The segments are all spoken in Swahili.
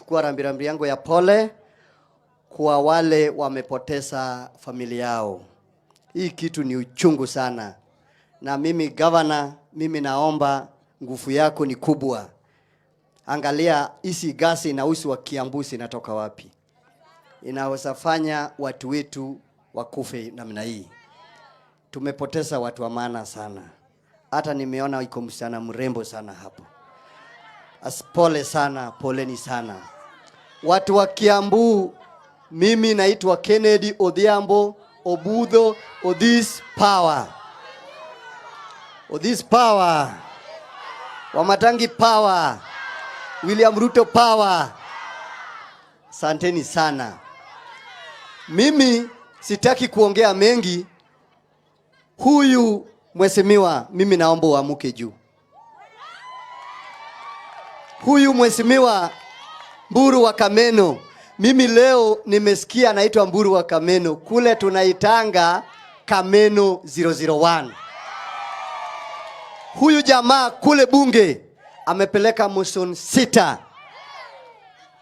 kuchukua rambirambi yangu ya pole kwa wale wamepoteza familia yao. Hii kitu ni uchungu sana. Na mimi governor, mimi naomba nguvu yako ni kubwa. Angalia hizi gasi na usi wa Kiambu inatoka wapi? Inaweza fanya watu wetu wakufe namna hii. Tumepoteza watu wa maana sana. Hata nimeona iko msichana mrembo sana hapo. Pole sana, poleni sana. Watu wa Kiambu, mimi naitwa Kennedy Odhiambo Obudho Odhis Power. Odhis Power. Wamatangi Power. William Ruto Power. Asanteni sana. Mimi sitaki kuongea mengi. Huyu mheshimiwa, mimi naomba uamuke juu. Huyu mheshimiwa Mburu wa Kameno, mimi leo nimesikia anaitwa Mburu wa Kameno. Kule tunaitanga Kameno 001. Huyu jamaa kule bunge amepeleka motion 6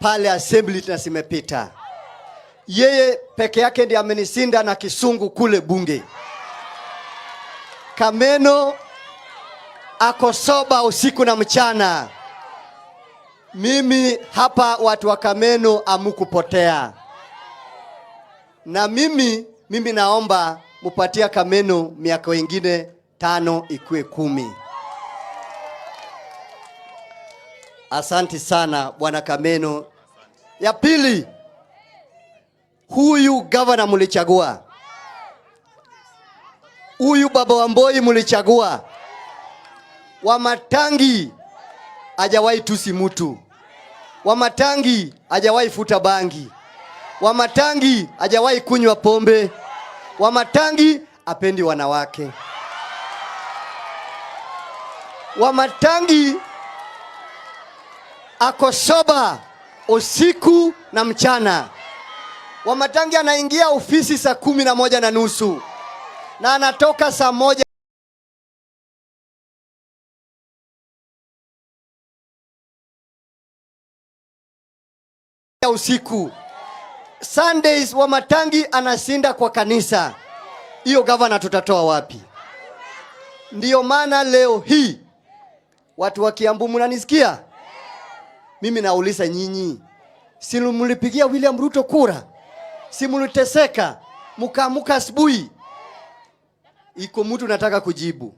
pale assembly na simepita. Yeye peke yake ndiye amenisinda na kisungu kule bunge. Kameno ako soba usiku na mchana. Mimi hapa watu wa Kameno amukupotea. Na mimi naomba mupatia Kameno miaka wengine 5 ikue 10. Asante sana bwana Kameno. Ya pili, huyu governor mulichagua. Huyu baba Wamboi mulichagua. Wamatangi hajawahi tusi mtu. Wamatangi hajawahi futa bangi. Wamatangi hajawahi kunywa pombe. Wamatangi apendi wanawake. Wamatangi ako soba usiku na mchana. Wamatangi anaingia ofisi saa 11:30 na anatoka saa 1 usiku. Sundays Wamatangi anasinda kwa kanisa. Hiyo governor tutatoa wapi? Ndiyo maana leo hii watu wa Kiambu mnanisikia? Mimi nauliza nyinyi, si mlipigia William Ruto kura? Si mliteseka mukamuka asubuhi? Iko mtu nataka kujibu.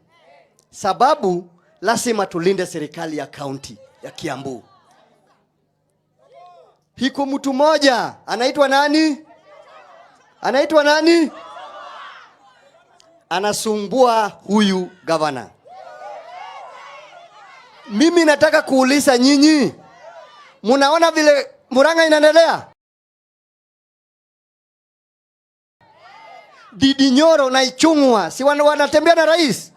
Sababu lazima tulinde serikali ya county ya Kiambu. Hiko mtu moja anaitwa nani? Anaitwa nani? Anasumbua huyu governor. Mimi nataka kuuliza nyinyi, munaona vile Murang'a inaendelea? Didi Nyoro na Ichung'wa si wanatembea na rais?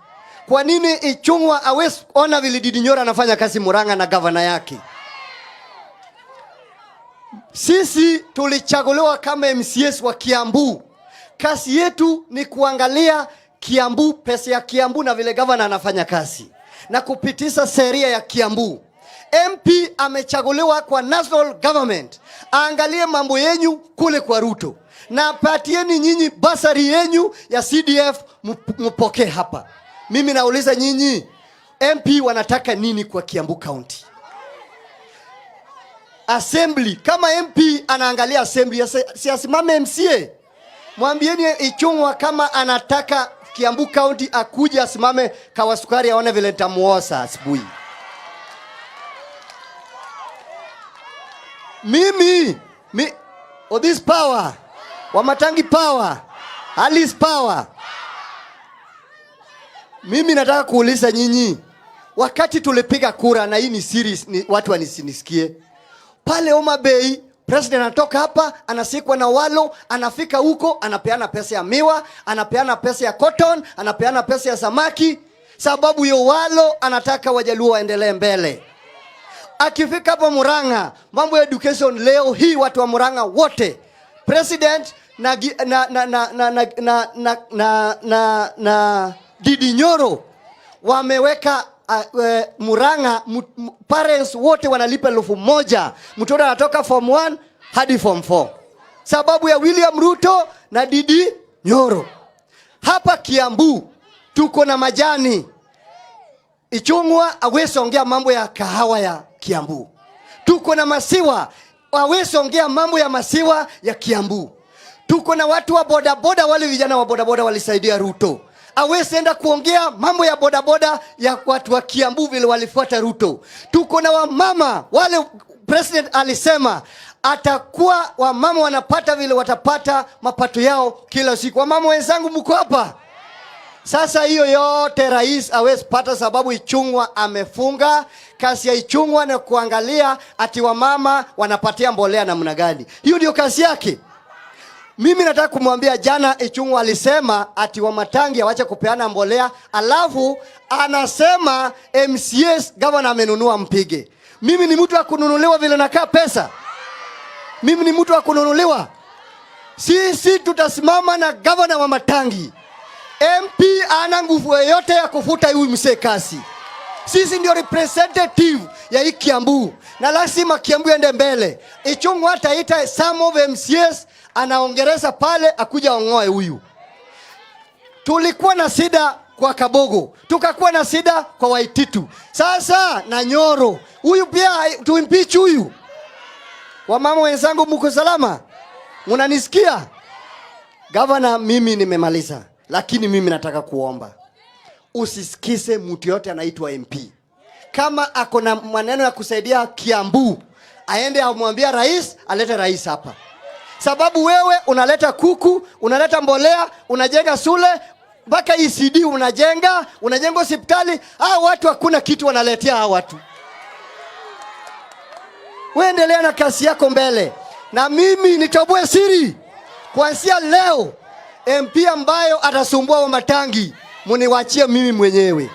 Kwa nini Ichung'wa hawezi ona vile Didi Nyoro anafanya kazi Murang'a na governor yake? Sisi tulichaguliwa kama MCS wa Kiambu. Kazi yetu ni kuangalia Kiambu, pesa ya Kiambu na vile governor anafanya kazi na kupitisha sheria ya Kiambu. MP amechaguliwa kwa national government, aangalie mambo yenyu kule kwa Ruto, na patieni nyinyi basari yenyu ya CDF mpokee hapa. Mimi nauliza nyinyi, MP wanataka nini kwa Kiambu County? Assembly, kama MP anaangalia assembly, si asimame MCA. Mwambieni Ichung'wa kama anataka Kiambu County akuje asimame Kawasukari aone vile nitamuosa asubuhi. Mimi Odhis Power, Wamatangi Power, Alice Power. Mimi nataka kuuliza nyinyi, wakati tulipiga kura, na hii ni series, watu wanisinisikie. Pale Homa Bay, president anatoka hapa, anasikwa na walo, anafika huko, anapeana pesa ya miwa, anapeana pesa ya cotton, anapeana pesa ya samaki, sababu yo walo anataka Wajaluo waendelee mbele. Akifika hapa Murang'a, mambo ya education leo hii watu wa Murang'a wote, president na Didi Nyoro wameweka Murang'a parents wote wanalipa 1,000. Mtoto anatoka form 1 hadi form 4. Sababu ya William Ruto na Didi Nyoro. Hapa Kiambu tuko na majani. Ichung'wa hawezi ongea mambo ya kahawa ya Kiambu. Tuko na masiwa, hawezi ongea mambo ya masiwa ya Kiambu. Tuko na watu wa bodaboda, wale vijana wa bodaboda walisaidia Ruto. Hawezi enda kuongea mambo ya bodaboda ya watu wa Kiambu vile walifuata Ruto. Tuko na wamama, wale president alisema atakuwa wamama wanapata vile watapata mapato yao kila siku. Wamama wenzangu mko hapa? Sasa hiyo yote rais hawezi pata sababu Ichung'wa amefunga. Kazi ya Ichung'wa na kuangalia ati wamama wanapatia mbolea namna gani. Hiyo ndio kazi yake. Mimi nataka kumwambia jana Ichung'wa alisema ati Wamatangi waache kupeana mbolea, alafu anasema MCS governor amenunua mpige. Mimi ni mtu wa kununuliwa vile nakaa pesa? Mimi ni mtu wa kununuliwa? Sisi tutasimama na governor wa Matangi. MP ana nguvu yote ya kufuta huyu msee kasi. Sisi ndio representative ya hii Kiambu. Na lazima Kiambu ende mbele. Ichung'wa ataita some of MCS anaongereza pale akuja ongoe huyu. Tulikuwa na shida kwa Kabogo, tukakuwa na shida kwa Waititu. Sasa na Nyoro. Huyu pia tuimpeach huyu. Wamama wenzangu mko salama? Mnanisikia? Governor, mimi nimemaliza. Lakini mimi nataka kuomba usisikize mtu yote anaitwa MP. Kama ako na maneno ya kusaidia Kiambu, aende amwambia rais, alete rais hapa. Sababu wewe unaleta kuku, unaleta mbolea, unajenga shule, mpaka ECD unajenga hospitali. Hao watu hakuna kitu wanaletea hao watu. Wewe endelea na kazi yako mbele. Na mimi nitoboe siri. Kuanzia leo MP ambayo atasumbua Wamatangi, muniwachie mimi mwenyewe.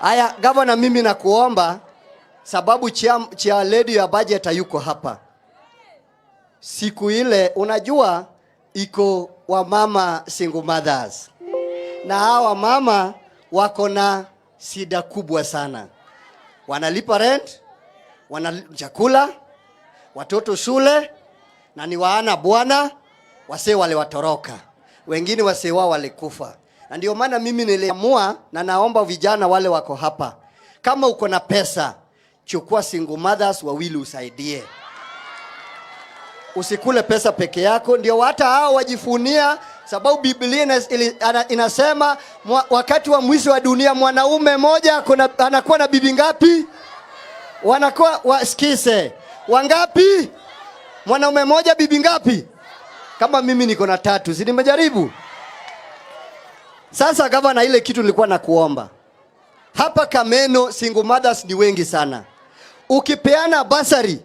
Aya, governor, mimi nakuomba sababu chia lady ya budget yuko hapa. Siku ile unajua iko wamama single mothers. Na hawa mama wako na shida kubwa sana. Wanalipa rent, chakula, watoto shule, na ni waana bwana, wasee wale watoroka. Wengine wasee wao walikufa. Na ndio maana mimi niliamua na naomba vijana wale wako hapa, kama uko na pesa, chukua single mothers wawili usaidie. Usikule pesa peke yako, ndio hata hao wajifunia, sababu Biblia inasema wakati wa mwisho wa dunia mwanaume mmoja anakuwa na bibi ngapi? Wanakuwa wasikize. Wangapi? Mwanaume mmoja bibi ngapi? Kama mimi niko na 3, si nimejaribu? Sasa gavana, ile kitu nilikuwa nakuomba. Hapa Kameno single mothers ni wengi sana. Ukipeana basari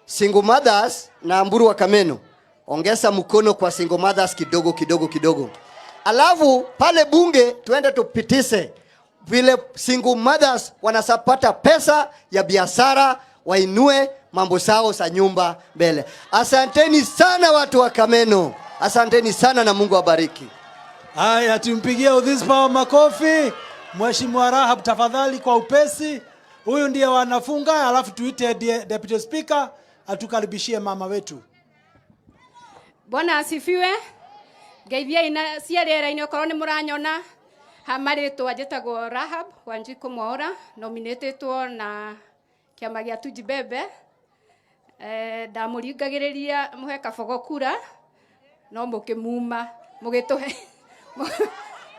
single mothers na Mburu wa Kameno, ongeza mkono kwa single mothers kidogo. Alafu pale bunge tuende tupitise vile single mothers wanasapata pesa ya biashara, wainue mambo sao za nyumba mbele. Asanteni sana watu wa Kameno. Asanteni sana na Mungu awabariki. Haya, tumpigie udhispa makofi. Mheshimiwa Rahab, tafadhali kwa upesi. Huyu ndiye wanafunga, alafu tuite Deputy Speaker atukaribishie mama wetu. Bwana asifiwe. Geithia ina ciarera ine okorwo ni muranyona hamaritwo njitagwo Rahab Wanjiku Mwaura, nominated na kiama gia Tujibebe. Ndamuringagiriria muhe kabogo kura no mukimuma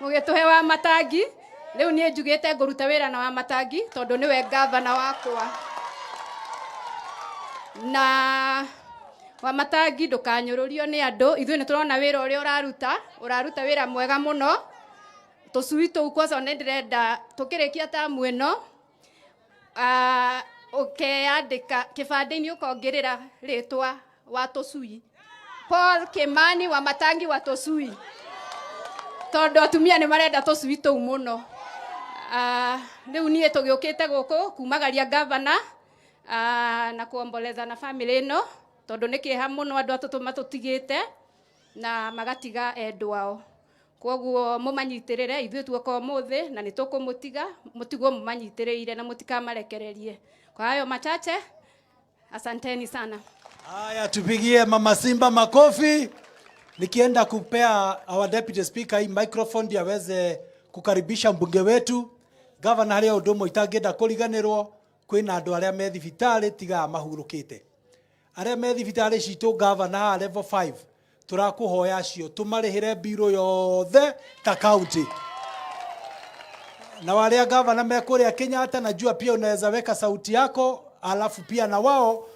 mugituhe Wamatangi. Riu nie njugite nguruta wira na Wamatangi tondu niwe governor wakwa. Na Wamatangi ndukanyururio ni andu, ithuĩ nĩtũrona wĩra ũrĩa ũraruta wĩra mwega mũno. Tũcui tũu kwanza nĩndĩrenda tũkĩrĩkia tamu ĩno ũkeandĩka kĩbandĩ-inĩ ũkongerera rĩtwa wa tũcui Paul Kimani Wamatangi wa tũcui, tondũ atumia nĩ marenda tũcui tũu mũno. Rĩu niĩ tũgĩũkĩte gũkũ kumagaria governor na kuomboleza na family ĩno, tondũ nĩ kĩeha mũno andũ atũtũ matũtigĩte na magatiga endwa ao. koguo mumanyitirire ithuĩ tuoka ũmũthĩ na nĩtũkũmũtiga mũtigwo mũmanyitirĩire na mũtikamarekererie. Kwa hayo machache, asanteni sana. Haya, tupigie Mama Simba makofi. Nikienda kupea our deputy speaker hii microphone ndio aweze kukaribisha mbunge wetu. Governor haria undu itangenda kuriganirwo kwina andu aria me thibitari tiga mahurukite. Aria me thibitari citu governor level 5 turakuhoya cio tumarihire biro yothe ta county. Na wale governor me kuria Kenyatta najua pia unaweza weka sauti yako alafu pia na wao